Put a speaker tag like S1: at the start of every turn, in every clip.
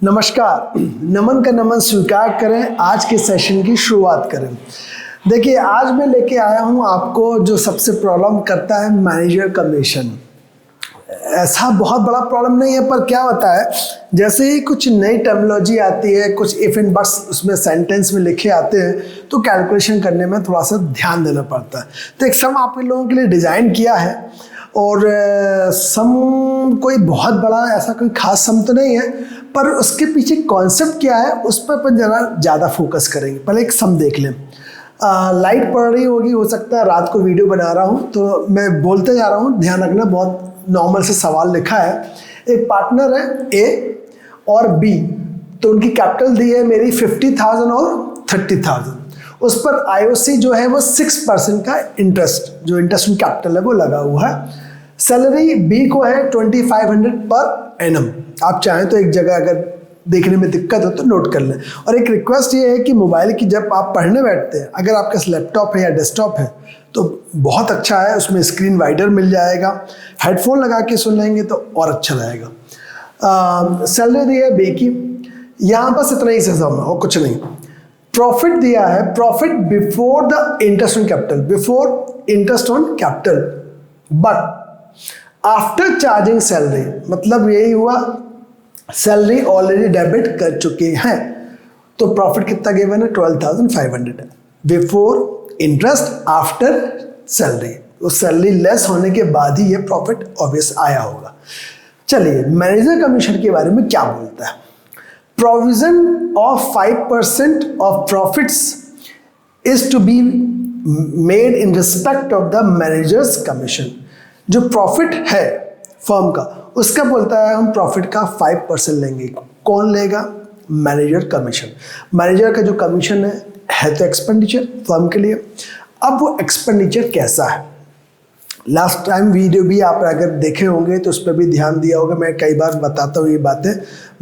S1: नमस्कार। नमन का नमन स्वीकार करें, आज के सेशन की शुरुआत करें। देखिए, आज मैं लेके आया हूं आपको जो सबसे प्रॉब्लम करता है मैनेजर कमीशन। ऐसा बहुत बड़ा प्रॉब्लम नहीं है, पर क्या होता है जैसे ही कुछ नई टर्मिनोलॉजी आती है, कुछ इफ एंड बट्स उसमें सेंटेंस में लिखे आते हैं तो कैलकुलेशन करने में थोड़ा सा ध्यान देना पड़ता है। तो एक सम आप लोगों के लिए डिज़ाइन किया है और सम कोई बहुत बड़ा ऐसा कोई खास सम तो नहीं है, पर उसके पीछे कॉन्सेप्ट क्या है उस पर अपन ज़रा ज़्यादा फोकस करेंगे। पहले एक सम देख लें। लाइट पड़ रही होगी, हो सकता है रात को वीडियो बना रहा हूँ तो मैं बोलते जा रहा हूँ, ध्यान रखना। बहुत नॉर्मल से सवाल लिखा है। एक पार्टनर है ए और बी, तो उनकी कैपिटल दी है मेरी 50,000 और 30,000। उस पर आईओसी जो है वो 6% का इंटरेस्ट, जो इंटरेस्ट कैपिटल है वो लगा हुआ है। सैलरी बी को है 2500 पर एनम। आप चाहें तो एक जगह अगर देखने में दिक्कत हो तो नोट कर लें। और एक रिक्वेस्ट ये है कि मोबाइल की जब आप पढ़ने बैठते हैं, अगर आपके पास लैपटॉप है या डेस्कटॉप है तो बहुत अच्छा है, उसमें स्क्रीन वाइडर मिल जाएगा। हेडफोन लगा के सुन लेंगे तो और अच्छा रहेगा। सैलरी दी है बी की, यहाँ बस इतना ही सम है और कुछ नहीं। प्रॉफिट दिया है, profit before the interest on capital, before interest on capital, but after charging salary. मतलब यही हुआ, सैलरी ऑलरेडी डेबिट कर चुके हैं, तो प्रॉफिट कितना गिवन है 12,500 है। बिफोर इंटरेस्ट आफ्टर सैलरी, तो सैलरी लेस होने के बाद ही ये प्रॉफिट ऑब्वियस आया होगा। चलिए, मैनेजर कमीशन के बारे में क्या बोलता है। Provision of 5% of profits is to be made in respect of the managers commission. जो प्रॉफिट है फर्म का, उसका बोलता है हम प्रॉफिट का 5% लेंगे। कौन लेगा? Manager commission. मैनेजर का जो कमीशन है तो एक्सपेंडिचर फर्म के लिए। अब वो एक्सपेंडिचर कैसा है, लास्ट टाइम वीडियो भी आप अगर देखे होंगे तो उस पर भी ध्यान दिया होगा। मैं कई बार बताता हूँ ये बातें,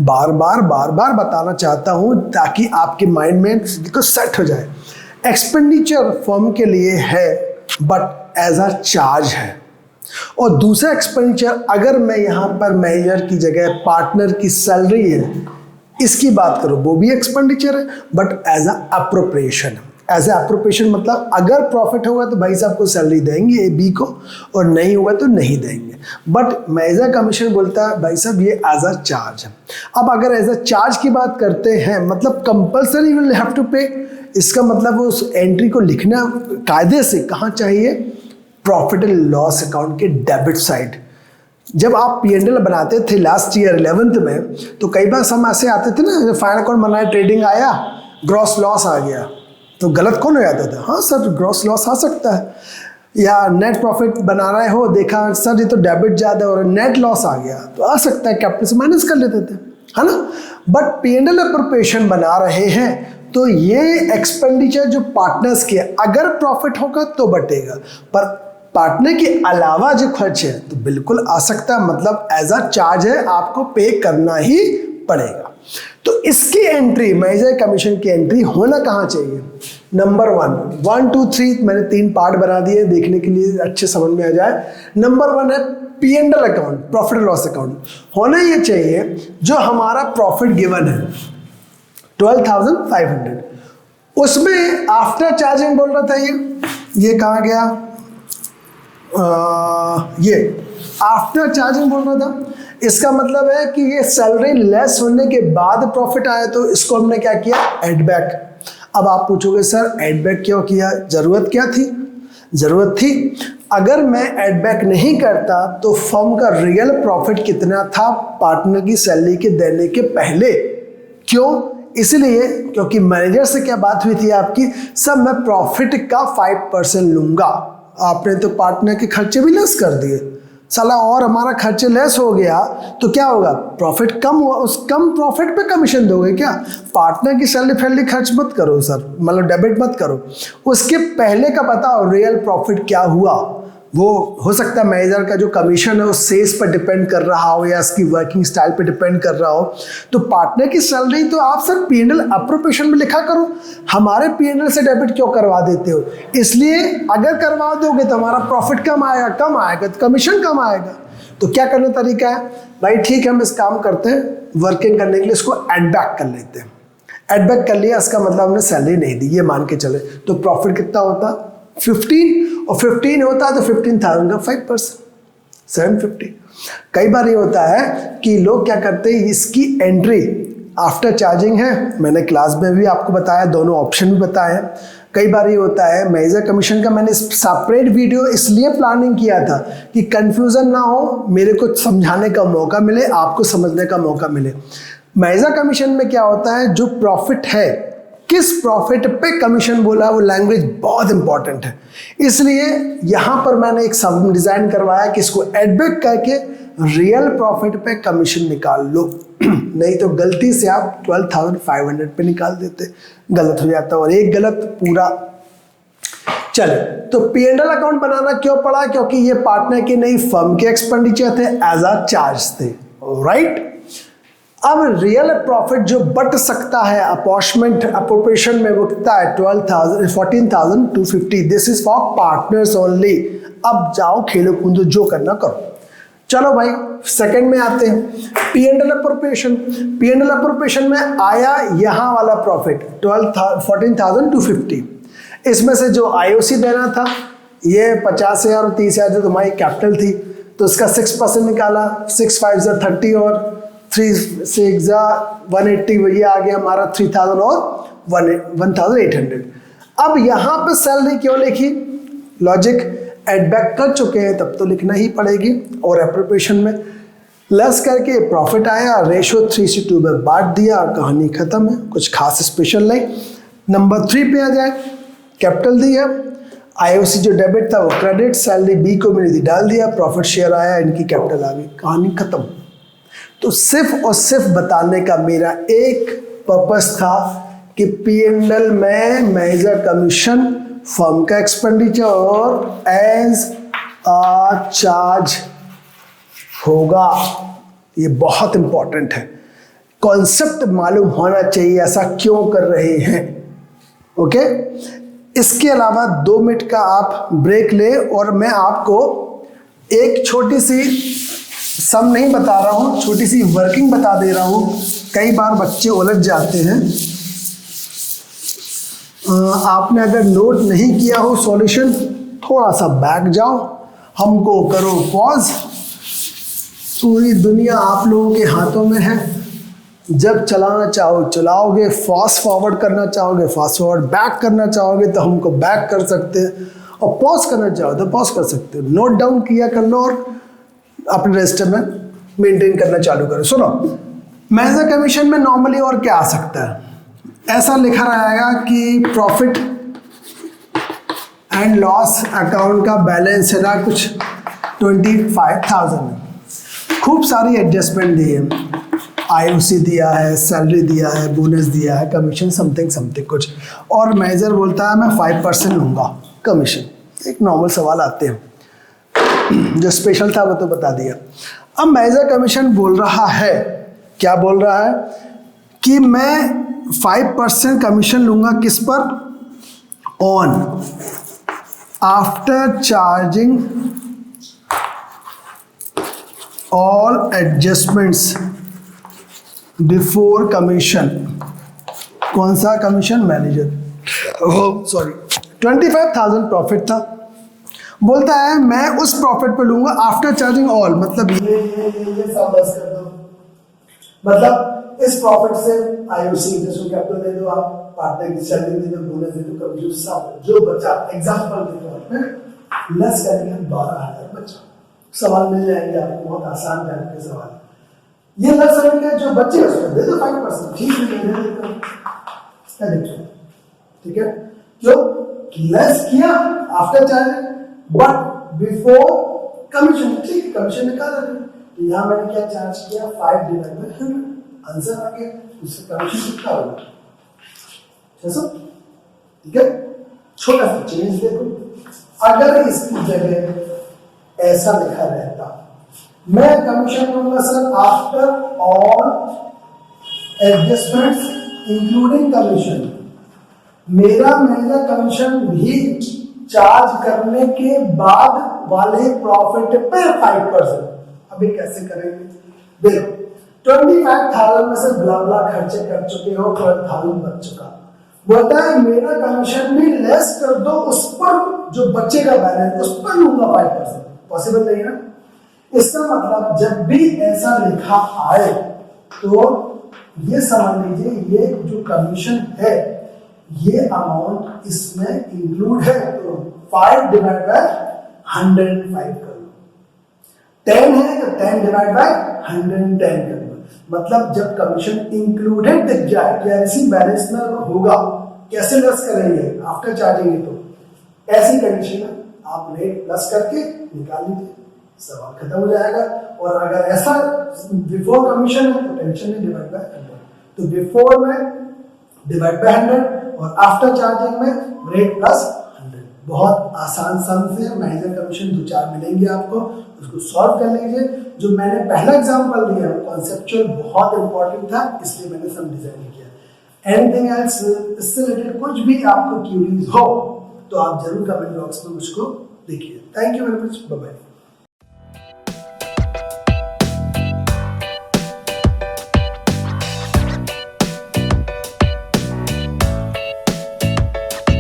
S1: बार बार बताना चाहता हूँ ताकि आपके माइंड में बिल्कुल सेट हो जाए। एक्सपेंडिचर फर्म के लिए है बट एज अ चार्ज है, और दूसरा एक्सपेंडिचर अगर मैं यहाँ पर मैनेजर की जगह पार्टनर की सैलरी है इसकी बात करूँ, वो भी एक्सपेंडिचर है but as a appropriation. As a appropriation मतलब अगर प्रॉफिट होगा तो भाई साहब को सैलरी देंगे बी को, और नहीं होगा तो नहीं देंगे। बट मैनेजर कमीशन बोलता है भाई साहब ये एज अ चार्ज है। अब अगर एज अ चार्ज की बात करते हैं, मतलब कंपल्सरी विल हैव टू पे, इसका मतलब उस एंट्री को लिखना कायदे से कहाँ चाहिए, प्रॉफिट एंड लॉस अकाउंट के डेबिट साइड। जब आप P&L बनाते थे लास्ट ईयर 11th में, तो कई बार सम ऐसे आते थे ना, फाइनल अकाउंट बनाया, ट्रेडिंग आया, ग्रॉस लॉस आ गया, तो गलत कौन हो जाता था? हाँ सर, ग्रॉस लॉस आ सकता है। या नेट प्रॉफिट बना रहे हो, देखा सर ये तो डेबिट ज़्यादा और नेट लॉस आ गया, तो आ सकता है, कैपिटल से माइनस कर लेते थे, है ना। बट P&L अप्रोप्रिएशन बना रहे हैं तो ये एक्सपेंडिचर जो पार्टनर्स के, अगर प्रॉफिट होगा तो बटेगा, पर पार्टनर के अलावा जो खर्च है तो बिल्कुल आ सकता है। मतलब एज अ चार्ज है, आपको पे करना ही पड़ेगा। तो इसकी एंट्री, मैनेजर कमीशन की एंट्री होना कहाँ चाहिए? नंबर 1 2 3 मैंने 3 पार्ट बना दिए देखने के लिए अच्छे समझ में आ जाए। नंबर 1 है P&L account, profit and loss account. होना ये चाहिए जो हमारा प्रॉफिट गिवन है 12,500, उसमें आफ्टर चार्जिंग बोल रहा था, ये कहाँ गया, ये आफ्टर चार्जिंग बोल रहा था। इसका मतलब है कि ये सैलरी लेस होने के बाद प्रॉफिट आया, तो इसको हमने क्या किया, एड बैक। अब आप पूछोगे सर एड बैक क्यों किया, जरूरत क्या थी? जरूरत थी, अगर मैं एड बैक नहीं करता तो फर्म का रियल प्रॉफिट कितना था पार्टनर की सैलरी के देने के पहले। क्यों? इसलिए क्योंकि मैनेजर से क्या बात हुई थी आपकी, सब मैं प्रॉफिट का 5% लूंगा। आपने तो पार्टनर के खर्चे भी लेस कर दिए साला, और हमारा खर्चे लेस हो गया तो क्या होगा, प्रॉफिट कम हुआ, उस कम प्रॉफिट पे कमीशन दोगे क्या? पार्टनर की सैलरी फैलरी खर्च मत करो सर, मतलब डेबिट मत करो, उसके पहले का बताओ रियल प्रॉफिट क्या हुआ। वो हो सकता है मैनेजर का जो कमीशन है वो सेल्स पर डिपेंड कर रहा हो या इसकी वर्किंग स्टाइल पर डिपेंड कर रहा हो। तो पार्टनर की सैलरी तो आप सर P&L अप्रोप्रिएशन में लिखा करो, हमारे P&L से डेबिट क्यों करवा देते हो? इसलिए अगर करवा दोगे तो हमारा प्रॉफिट कम आएगा तो कमीशन कम आएगा। तो क्या करने तरीका है भाई, ठीक है हम इस काम करते हैं, वर्किंग करने के लिए इसको एड बैक कर लेते हैं। एड बैक कर लिया, इसका मतलब हमने सैलरी नहीं दी, ये मान के चले, तो प्रॉफिट कितना होता 15, और 15 होता है तो 15,000 का 5%, 750। कई बार ये होता है कि लोग क्या करते हैं, इसकी एंट्री आफ्टर चार्जिंग है, मैंने क्लास में भी आपको बताया, दोनों ऑप्शन भी बताए हैं। कई बार ये होता है मेजर कमीशन का मैंने सेपरेट वीडियो इसलिए प्लानिंग किया था कि कंफ्यूजन ना हो, मेरे को समझाने का मौका मिले, आपको समझने का मौका मिले। मेजर कमीशन में क्या होता है, जो प्रॉफिट है, किस प्रॉफिट पे कमीशन बोला, वो लैंग्वेज बहुत इंपॉर्टेंट है। इसलिए यहां पर मैंने एक सब डिजाइन करवाया कि इसको एड बैक करके रियल प्रॉफिट पे कमीशन निकाल लो। नहीं तो गलती से आप 12,500 पे निकाल देते, गलत हो जाता, और एक गलत पूरा। चले, तो P&L अकाउंट बनाना क्यों पड़ा, क्योंकि ये पार्टनर की नहीं फर्म के एक्सपेंडिचर थे, एज अ चार्ज थे, राइट। अब रियल प्रॉफिट जो बट सकता है अपॉर्चमेंट अप्रोप्रिएशन में, वो कितना है 14,250। This is for partners only. अब जाओ खेलो कूदो, जो करना करो। चलो भाई, सेकंड में आते हैं, P&L अप्रोप्रिएशन। P&L अप्रोप्रिएशन में आया यहाँ वाला प्रॉफिट 14,250। इसमें से जो IOC देना था, ये 50,000 और 30,000 जो तुम्हारी कैपिटल थी, तो इसका 6% निकाला, 6 5 30 और 3 6 180, वही आ गया हमारा 3,000 और 1,800। अब यहाँ पे सैलरी क्यों लिखी, लॉजिक एड बैक कर चुके हैं तब तो लिखना ही पड़ेगी, और एप्रोप्रिएशन में लेस करके प्रॉफिट आया, रेशो 3:2 में बांट दिया, कहानी खत्म है, कुछ खास स्पेशल नहीं। नंबर 3 पे आ जाए, कैपिटल दी है, IOC जो डेबिट था वो क्रेडिट, सैलरी B को मैंने डाल दिया, प्रॉफिट शेयर आया, इनकी कैपिटल आ गई, कहानी खत्म। तो सिर्फ और सिर्फ बताने का मेरा एक पर्पस था कि P&L में मेजर कमीशन फर्म का एक्सपेंडिचर और एज अ चार्ज होगा। ये बहुत इंपॉर्टेंट है, कॉन्सेप्ट मालूम होना चाहिए, ऐसा क्यों कर रहे हैं, ओके। इसके अलावा 2 मिनट का आप ब्रेक ले, और मैं आपको एक छोटी सी सम नहीं बता रहा हूं, छोटी सी वर्किंग बता दे रहा हूं। कई बार बच्चे उलझ जाते हैं। आपने अगर नोट नहीं किया हो सॉल्यूशन, थोड़ा सा बैक जाओ, हमको करो पॉज। पूरी दुनिया आप लोगों के हाथों में है, जब चलाना चाहो चलाओगे, फास्ट फॉरवर्ड करना चाहोगे फास्ट फॉरवर्ड, बैक करना चाहोगे तो हमको बैक कर सकते हैं, और पॉज करना चाहो तो पॉज कर सकते हो। नोट डाउन किया कर लो और अपने रजिस्टर में मेंटेन करना चालू करो। सुनो, मेजर कमीशन में नॉर्मली और क्या आ सकता है, ऐसा लिखा रहेगा कि प्रॉफिट एंड लॉस अकाउंट का बैलेंस है ना कुछ 25,000 है, खूब सारी एडजस्टमेंट दी है, IOC दिया है, सैलरी दिया है, बोनस दिया है, कमीशन समथिंग समथिंग कुछ, और मेजर बोलता है मैं 5% लूँगा कमीशन। एक नॉर्मल सवाल आते हैं, जो स्पेशल था वो तो बता दिया। अब मेजर कमीशन बोल रहा है, क्या बोल रहा है कि मैं 5% कमीशन लूँगा किस पर, on after charging all adjustments before commission. कौन सा कमीशन, मैनेजर, सॉरी 25,000 प्रॉफिट था, बोलता है मैं उस प्रॉफिट पे लूंगा आफ्टर चार्जिंग ऑल, मतलब ये सब बस कर दो, मतलब इस प्रॉफिट से IOC इंटरेस्ट कैपिटल दे दो, आप पार्टनर की सैलरी दे दो, बोनस दे दो, कमीशन सब जो बचा, एग्जांपल के तौर पे लेस करके 12,000 बचा। सवाल मिल जाएंगे आपको, बहुत आसान टाइप के सवाल। ये लेस करके जो बचे उसमें दे दो 5%, ठीक है, दे देते, ठीक है, जो लेस किया after charging but before commission, ठीक है, कमीशन निकाला, तो यहाँ मैंने क्या चार्ज किया 5 डिवाइड बाय 100, आंसर आ गया, उससे कमीशन कितना होगा 600, ठीक है। छोटा सा चेंज देखो, अगर इसकी जगह ऐसा लिखा रहता, मैं कमीशन लूंगा sir after all adjustments including commission, मेरा मेजर कमीशन भी चार्ज करने के बाद वाले प्रॉफिट पे 5%। अभी कैसे करेंगे देखो, 25,000 में से ब्ला ब्ला खर्चे कर चुके हो, 12,000 बच चुका। बोलता है मेरा कमीशन भी लेस कर दो, उस पर जो बचेगा बैलेंस उस पर लूंगा 5%। पॉसिबल नहीं है ना। इसका मतलब जब भी ऐसा लिखा आए तो ये समझ लीजिए ये जो कमीशन है ये अमाउंट इसमें इंक्लूड है। तो 5 डिवाइड बाय 105 कर लो। 10 है तो 10 डिवाइड बाय 110 कर लो। मतलब जब कमीशन इंक्लूडेड दिख जाए कि ऐसी बैलेंस में होगा, कैसे लेस करेंगे आफ्टर चार्जिंग, तो ऐसी कंडीशन में आप रेट प्लस करके निकाल लीजिए, सवाल खत्म हो जाएगा। और अगर ऐसा बिफोर कमीशन है तो टेंशन नहीं, डिवाइड बाय 100। तो बिफोर में डिवाइड बाय 100 और आफ्टर चार्जिंग में रेट प्लस 100। बहुत आसान सम से मैनेजर कमीशन 2-4 मिलेंगे आपको, उसको सॉल्व कर लीजिए। जो मैंने पहला एग्जांपल दिया कॉन्सेप्चुअल बहुत इंपॉर्टेंट था, इसलिए मैंने सम डिजाइन किया। एनीथिंग एल्स इससे रिलेटेड कुछ भी आपको क्यूरीज हो तो आप जरूर कमेंट बॉक्स में मुझको देखिए। Thank you very much, bye bye.